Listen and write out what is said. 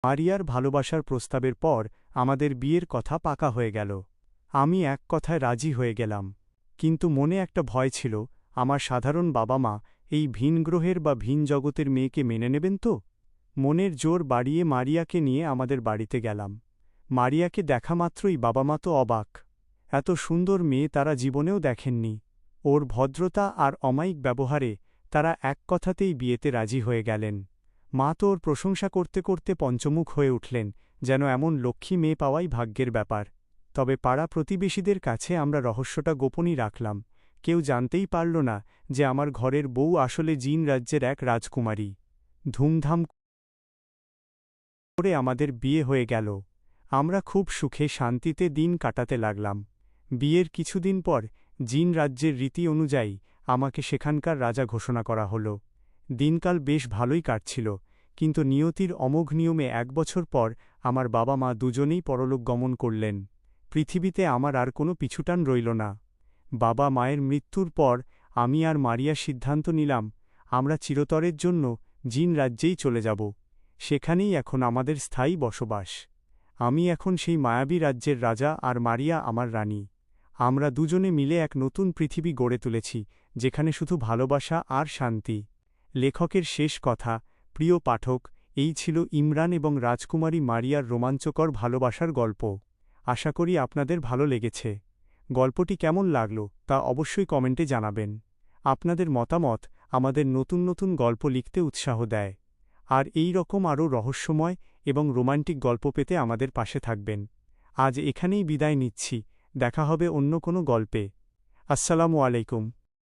মারিয়ার ভালোবাসার প্রস্তাবের পর আমাদের বিয়ের কথা পাকা হয়ে গেল। আমি এক কথায় রাজি হয়ে গেলাম। কিন্তু মনে একটা ভয় ছিল, আমার সাধারণ বাবা মা এই ভিন গ্রহের বা ভিন জগতের মেয়েকে মেনে নেবেন তো? মনের জোর বাড়িয়ে মারিয়াকে নিয়ে আমাদের বাড়িতে গেলাম। মারিয়াকে দেখা মাত্রই বাবা মা তো অবাক। এত সুন্দর মেয়ে তারা জীবনেও দেখেননি। ওর ভদ্রতা আর অমায়িক ব্যবহারে তারা এক কথাতেই বিয়েতে রাজি হয়ে গেলেন। মা তো ওর প্রশংসা করতে করতে পঞ্চমুখ হয়ে উঠলেন, যেন এমন লক্ষ্মী মেয়ে পাওয়াই ভাগ্যের ব্যাপার। তবে পাড়া প্রতিবেশীদের কাছে আমরা রহস্যটা গোপনই রাখলাম। কেউ জানতেই পারল না যে আমার ঘরের বউ আসলে জিন রাজ্যের এক রাজকুমারী। ধুমধাম করে আমাদের বিয়ে হয়ে গেল। আমরা খুব সুখে শান্তিতে দিন কাটাতে লাগলাম। বিয়ের কিছুদিন পর জিন রাজ্যের রীতি অনুযায়ী আমাকে সেখানকার রাজা ঘোষণা করা হল। দিনকাল বেশ ভালোই কাটছিল, কিন্তু নিয়তির অমোঘ নিয়মে ১ বছর পর আমার বাবা মা দুজনেই পরলোক গমন করলেন। পৃথিবীতে আমার আর কোনো পিছুটান রইল না। বাবা মায়ের মৃত্যুর পর আমি আর মারিয়া সিদ্ধান্ত নিলাম, আমরা চিরতরের জন্য জিন রাজ্যেই চলে যাব। সেখানেই এখন আমাদের স্থায়ী বসবাস। আমি এখন সেই মায়াবী রাজ্যের রাজা আর মারিয়া আমার রানী। আমরা দুজনে মিলে এক নতুন পৃথিবী গড়ে তুলেছি, যেখানে শুধু ভালোবাসা আর শান্তি। লেখকের শেষ কথা। প্রিয় পাঠক, এই ছিল ইমরান এবং রাজকুমারী মারিয়ার রোমাঞ্চকর ভালোবাসার গল্প। আশা করি আপনাদের ভালো লেগেছে। গল্পটি কেমন লাগল তা অবশ্যই কমেন্টে জানাবেন। আপনাদের মতামত আমাদের নতুন নতুন গল্প লিখতে উৎসাহ দেয়। আর এই রকম আরও রহস্যময় এবং রোমান্টিক গল্প পেতে আমাদের পাশে থাকবেন। আজ এখানেই বিদায় নিচ্ছি, দেখা হবে অন্য কোনো গল্পে। আসসালামু আলাইকুম।